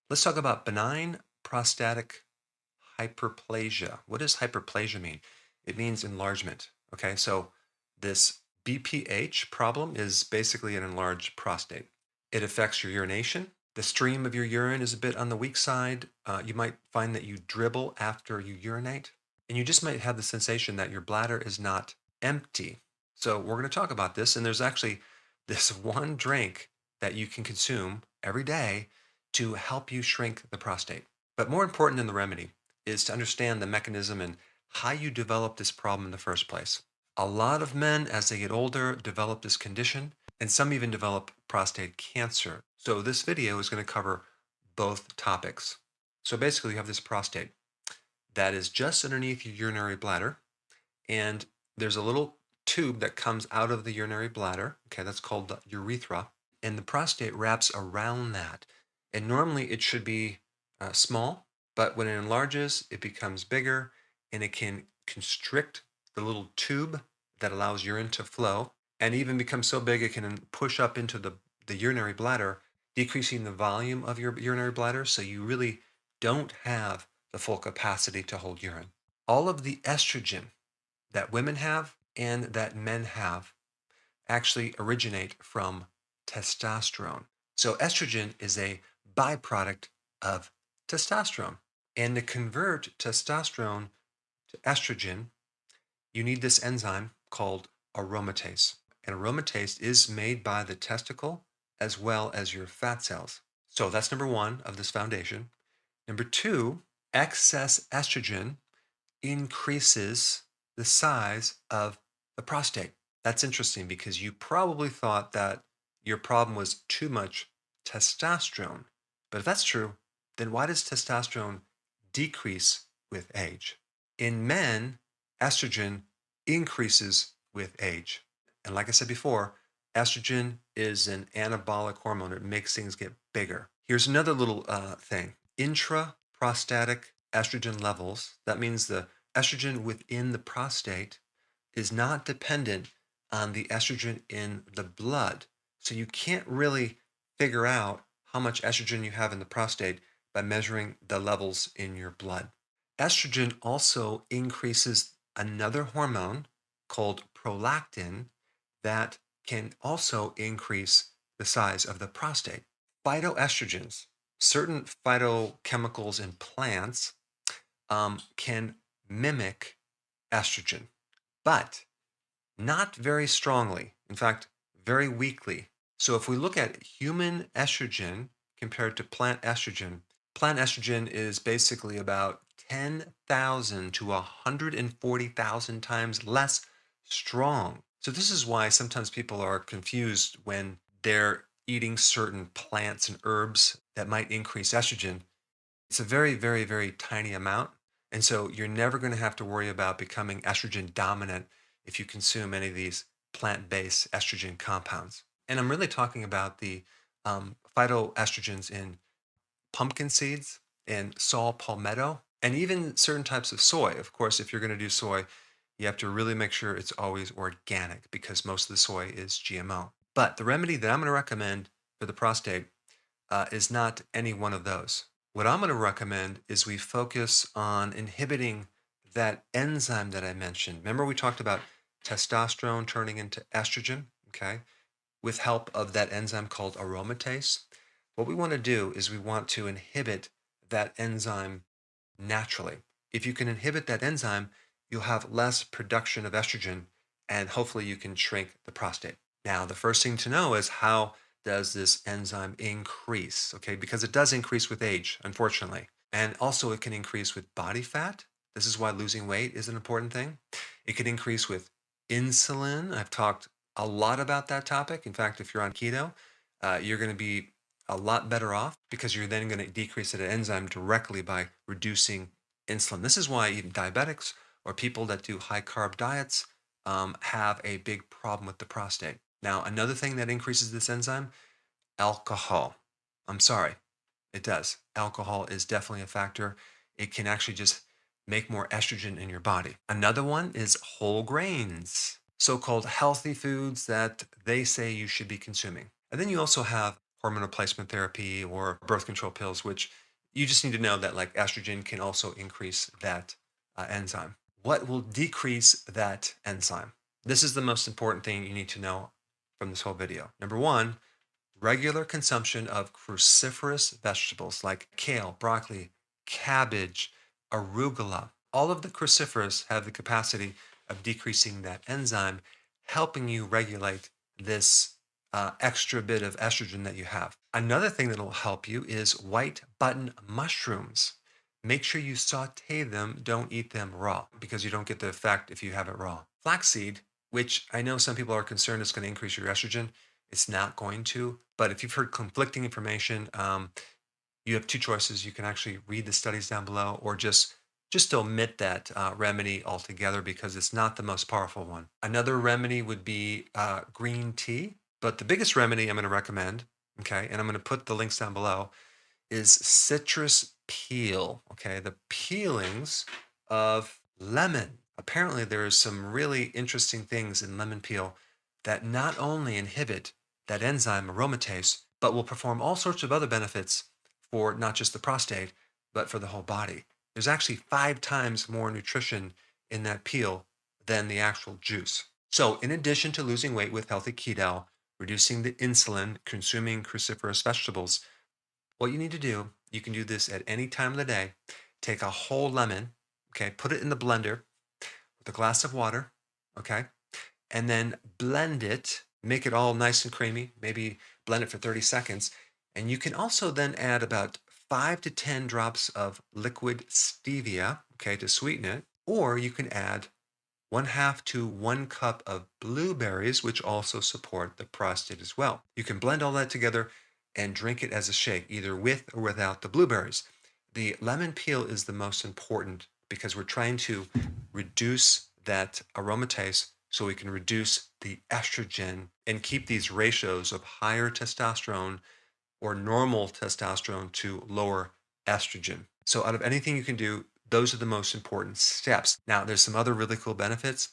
Let's talk about benign prostatic hyperplasia. What does hyperplasia mean? It means enlargement. Okay, so this BPH problem is basically an enlarged prostate. It affects your urination. The stream of your urine is a bit on the weak side. You might find that you dribble after you urinate, and you just might have the sensation that your bladder is not empty. So we're going to talk about this, and there's actually this one drink that you can consume every day to help you shrink the prostate. But more important than the remedy is to understand the mechanism and how you develop this problem in the first place. A lot of men, as they get older, develop this condition, and some even develop prostate cancer. So this video is going to cover both topics. So basically, you have this prostate that is just underneath your urinary bladder, and there's a little tube that comes out of the urinary bladder. Okay, that's called the urethra, and the prostate wraps around that. And normally it should be small, but when it enlarges, it becomes bigger, and it can constrict the little tube that allows urine to flow, and even become so big it can push up into the urinary bladder, decreasing the volume of your urinary bladder, so you really don't have the full capacity to hold urine. All of the estrogen that women have and that men have actually originate from testosterone. So estrogen is a byproduct of testosterone. And to convert testosterone to estrogen, you need this enzyme called aromatase. And aromatase is made by the testicle as well as your fat cells. So that's number one of this foundation. Number two, excess estrogen increases the size of the prostate. That's interesting because you probably thought that your problem was too much testosterone. But if that's true, then why does testosterone decrease with age? In men, estrogen increases with age. And like I said before, estrogen is an anabolic hormone. It makes things get bigger. Here's another little thing. Intraprostatic estrogen levels, that means the estrogen within the prostate, is not dependent on the estrogen in the blood. So you can't really figure out how much estrogen you have in the prostate by measuring the levels in your blood. Estrogen also increases another hormone called prolactin that can also increase the size of the prostate. Phytoestrogens, certain phytochemicals in plants, can mimic estrogen, but not very strongly. In fact, very weakly. So if we look at human estrogen compared to plant estrogen is basically about 10,000 to 140,000 times less strong. So this is why sometimes people are confused when they're eating certain plants and herbs that might increase estrogen. It's a very, very, very tiny amount. And so you're never going to have to worry about becoming estrogen dominant if you consume any of these plant-based estrogen compounds. And I'm really talking about the phytoestrogens in pumpkin seeds and saw palmetto, and even certain types of soy. Of course, if you're going to do soy, you have to really make sure it's always organic because most of the soy is GMO. But the remedy that I'm going to recommend for the prostate is not any one of those. What I'm going to recommend is we focus on inhibiting that enzyme that I mentioned. Remember, we talked about testosterone turning into estrogen, okay, with help of that enzyme called aromatase. What we want to do is we want to inhibit that enzyme naturally. If you can inhibit that enzyme, you'll have less production of estrogen and hopefully you can shrink the prostate. Now, the first thing to know is how does this enzyme increase? Okay, because it does increase with age, unfortunately. And also, it can increase with body fat. This is why losing weight is an important thing. It can increase with insulin. I've talked a lot about that topic. In fact, if you're on keto, you're going to be a lot better off because you're then going to decrease that enzyme directly by reducing insulin. This is why even diabetics or people that do high carb diets have a big problem with the prostate. Now, another thing that increases this enzyme, alcohol. I'm sorry, it does. Alcohol is definitely a factor. It can actually just make more estrogen in your body. Another one is whole grains, so-called healthy foods that they say you should be consuming. And then you also have hormone replacement therapy or birth control pills, which you just need to know that like estrogen can also increase that enzyme. What will decrease that enzyme? This is the most important thing you need to know from this whole video. Number one, regular consumption of cruciferous vegetables like kale, broccoli, cabbage, arugula. All of the cruciferous have the capacity of decreasing that enzyme, helping you regulate this extra bit of estrogen that you have. Another thing that will help you is white button mushrooms. Make sure you saute them, don't eat them raw because you don't get the effect if you have it raw. Flaxseed, which I know some people are concerned is going to increase your estrogen, it's not going to. But if you've heard conflicting information, you have two choices. You can actually read the studies down below, or just omit that remedy altogether because it's not the most powerful one. Another remedy would be green tea. But the biggest remedy I'm going to recommend, okay, and I'm going to put the links down below, is citrus peel. Okay, the peelings of lemon. Apparently, there is some really interesting things in lemon peel that not only inhibit that enzyme aromatase, but will perform all sorts of other benefits for not just the prostate, but for the whole body. There's actually 5 times more nutrition in that peel than the actual juice. So, in addition to losing weight with healthy keto, reducing the insulin, consuming cruciferous vegetables, what you need to do, you can do this at any time of the day. Take a whole lemon, okay, put it in the blender with a glass of water, okay, and then blend it, make it all nice and creamy, maybe blend it for 30 seconds. And you can also then add about 5 to 10 drops of liquid stevia, okay, to sweeten it. Or you can add 1/2 to 1 cup of blueberries, which also support the prostate as well. You can blend all that together and drink it as a shake, either with or without the blueberries. The lemon peel is the most important because we're trying to reduce that aromatase so we can reduce the estrogen and keep these ratios of higher testosterone or normal testosterone to lower estrogen. So, out of anything you can do, those are the most important steps. Now, there's some other really cool benefits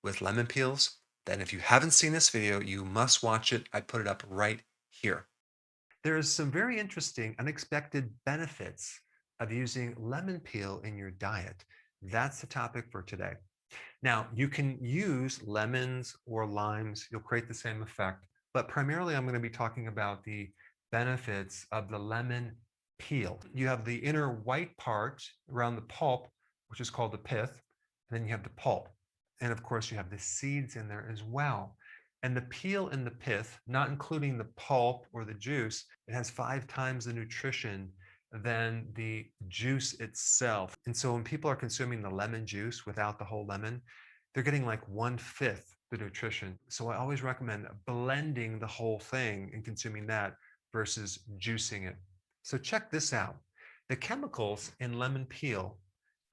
with lemon peels that if you haven't seen this video, you must watch it. I put it up right here. There's some very interesting, unexpected benefits of using lemon peel in your diet. That's the topic for today. Now, you can use lemons or limes, you'll create the same effect, but primarily I'm going to be talking about the benefits of the lemon peel. You have the inner white part around the pulp, which is called the pith, and then you have the pulp. And of course, you have the seeds in there as well. And the peel and the pith, not including the pulp or the juice, it has 5 times the nutrition than the juice itself. And so when people are consuming the lemon juice without the whole lemon, they're getting like 1/5 the nutrition. So I always recommend blending the whole thing and consuming that versus juicing it. So check this out. The chemicals in lemon peel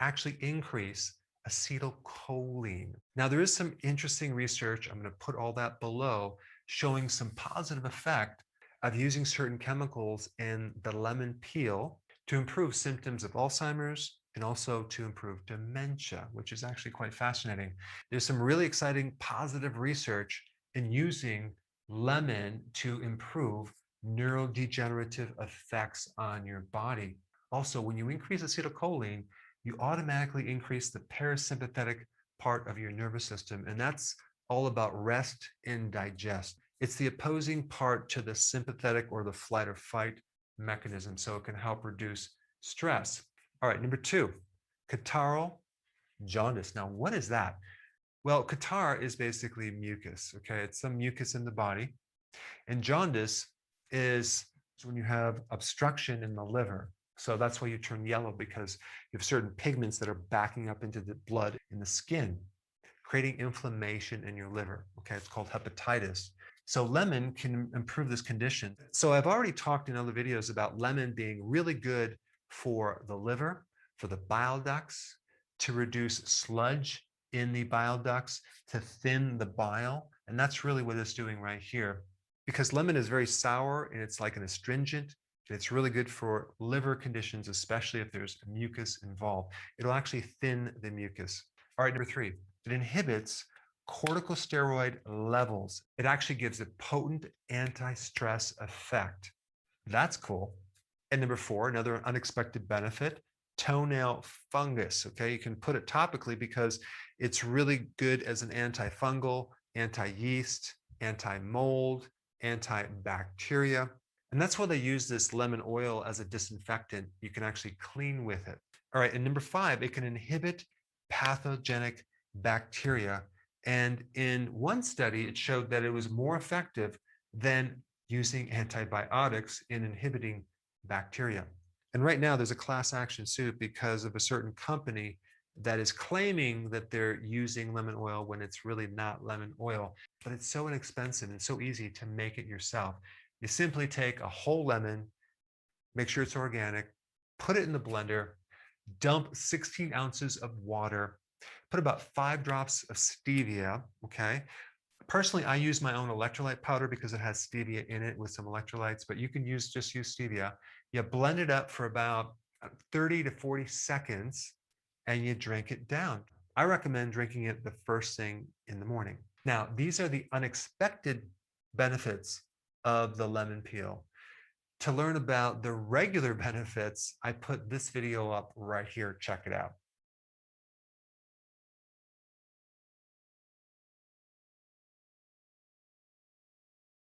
actually increase acetylcholine. Now, there is some interesting research, I'm going to put all that below, showing some positive effect of using certain chemicals in the lemon peel to improve symptoms of Alzheimer's and also to improve dementia, which is actually quite fascinating. There's some really exciting positive research in using lemon to improve neurodegenerative effects on your body. Also, when you increase acetylcholine, you automatically increase the parasympathetic part of your nervous system, and that's all about rest and digest. It's the opposing part to the sympathetic or the flight or fight mechanism, so it can help reduce stress. All right, number 2, catarrh jaundice. Now, what is that? Well, catarrh is basically mucus, okay? It's some mucus in the body. And jaundice is when you have obstruction in the liver. So that's why you turn yellow, because you have certain pigments that are backing up into the blood in the skin, creating inflammation in your liver. Okay, it's called hepatitis. So lemon can improve this condition. So I've already talked in other videos about lemon being really good for the liver, for the bile ducts, to reduce sludge in the bile ducts, to thin the bile. And that's really what it's doing right here. Because lemon is very sour and it's like an astringent. It's really good for liver conditions, especially if there's mucus involved. It'll actually thin the mucus. All right, number 3, it inhibits corticosteroid levels. It actually gives a potent anti-stress effect. That's cool. And number four, another unexpected benefit, toenail fungus. Okay, you can put it topically because it's really good as an antifungal, anti-yeast, anti-mold, antibacteria. And that's why they use this lemon oil as a disinfectant. You can actually clean with it. All right, and number five, it can inhibit pathogenic bacteria. And in one study, it showed that it was more effective than using antibiotics in inhibiting bacteria. And right now, there's a class action suit because of a certain company that is claiming that they're using lemon oil when it's really not lemon oil. But it's so inexpensive and so easy to make it yourself. You simply take a whole lemon, make sure it's organic, put it in the blender, dump 16 ounces of water, put about 5 drops of stevia. Okay. Personally, I use my own electrolyte powder because it has stevia in it with some electrolytes, but you can just use stevia. You blend it up for about 30 to 40 seconds and you drink it down. I recommend drinking it the first thing in the morning. Now, these are the unexpected benefits of the lemon peel. To learn about the regular benefits, I put this video up right here. Check it out.